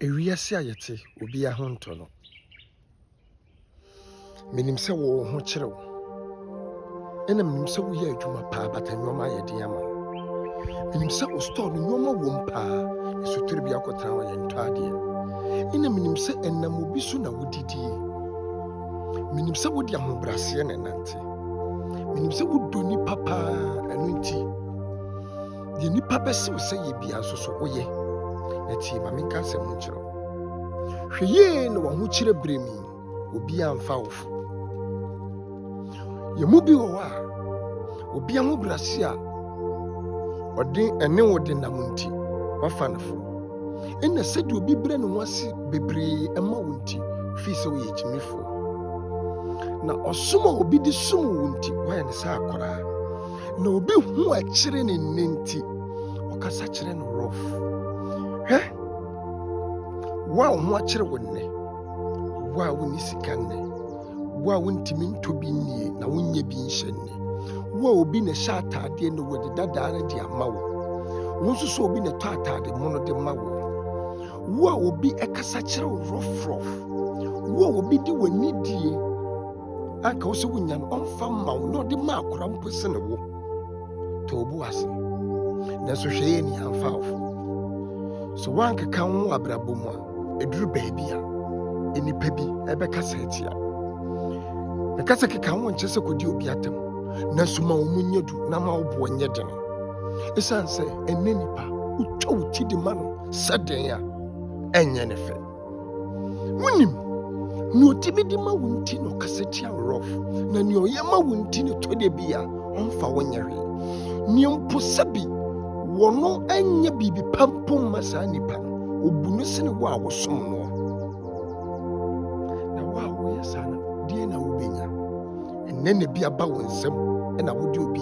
Ewiase ayete obi ahonto no. Menim sɛ wo ho kyerɛw. Ɛna menim sɛ wo yɛ adwuma paa bata nyoma yɛ den ama. Menim sɛ wo store no nyoma wom paa. Esotore bi akɔtena wo yɛ ntɔ adeɛ. Ɛna menim sɛ ɛnam obi so na wodidie. Menim sɛ wodi ahobrɛaseɛ na nante. Menim sɛ wodɔ nipa paa ɛno nti. Deɛ nipa bɛsew sɛ yɛ bia nso so woyɛ. Na tie ma menka asɛm ho kyerɛw. Hwɛ yie na wɔn ho kyerɛ bere mi. Obi amfa wo fo. Yɛmu bi wɔ hɔ a obi ahobrɛase a ɔde ɛne wo de nam nti wafa no fo. Ɛna sɛdeɛ obi brɛ ne ho ase bebree ɛma wo nti fi sɛ woyɛ gyimifoɔ. Na ɔsom a obi de som wo nti woayɛ ne sɛ akwaraa. Na obi ho akyere ne nne nti ɔkasa kyerɛ no rough. Hwɛ wo a wo ho akyere wo nnɛ, wo a wonni sika nnɛ, wo a wontimi ntɔ bi nnie na wonyɛ bi nhyɛ nnɛ, wo a obi na hyɛ ataadeɛ na wɔde dadaa no de ama wo, wo nso so obi na tɔ ataade mo no de ma wo, wo a obi ɛkasa kyerɛ wo rough, wo a obi de w'ani die anka wo sɛ wonya no ɔmfa ma wo na ɔde ma akora mpo sene wo, tɔ obu ase, nanso hwɛ yɛ ni amfa wo fo. So wankeka ho abrabɔ mu a eduru baabi a enipa bi ɛbɛkasa atia. Ɛkasa keka ho nkyɛ sɛ kɔdi obi atam, nanso ma wo mu nyɛ du na ma wo bo nyɛ den. Ɛsiane sɛ ɛnɛ nipa wotwa wo ti de ma no sɛden a ɛnyɛ ne fɛ. Wonim nea otimi de ma wo nti na ɔkasa tia wo rough, na nea ɔyɛ ma wo nti ne tɔ de bi a ɔmfa wo nyɛ hwee. Nea mpo sɛ bi wɔno ɛnyɛ biribi pampo mma saa nipa no, obu no sene wo a wosom no. Na wo a woyɛ saa no, deɛ na wobɛnya? Ɛnnɛ na bi aba wo nsɛm ɛna wode obi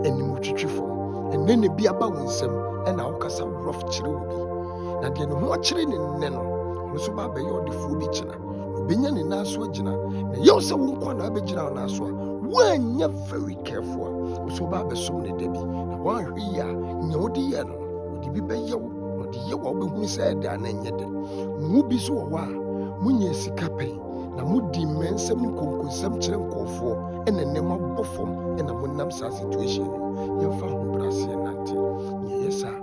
anim twitwi fam. Ɛnnɛ na bi aba wo nsɛm ɛna wokasa rough kyerɛ wo bi. Na deɛ ne ho akyerɛ ne nnɛ no, ɔno nso ba abɛyɛ ɔdefoɔ bi kyena. Obɛnya ne nan so agyina. Na yɛwo sɛ wo nkwa na abɛgyina wo nan so a, woanyɛ very careful a, wo so woba abɛsom ne da bi. Na woanhwɛ yi a, nea wode yɛ no, wode bi bɛyɛ wo. Na ɔde yɛ wo a wobɛhunu sɛ ɛda na ɛnyɛ dɛ. Mu bi so wɔ hɔ a, monyɛ sika pɛn. Na modi mmɛnsɛm ne konkonsɛm kyerɛ nkɔɔfoɔ ɛna nneɛma bɔ fam ɛna monam saa situation no. Yɛmfa ahobrɛaseɛ nante. Yɛyɛ saa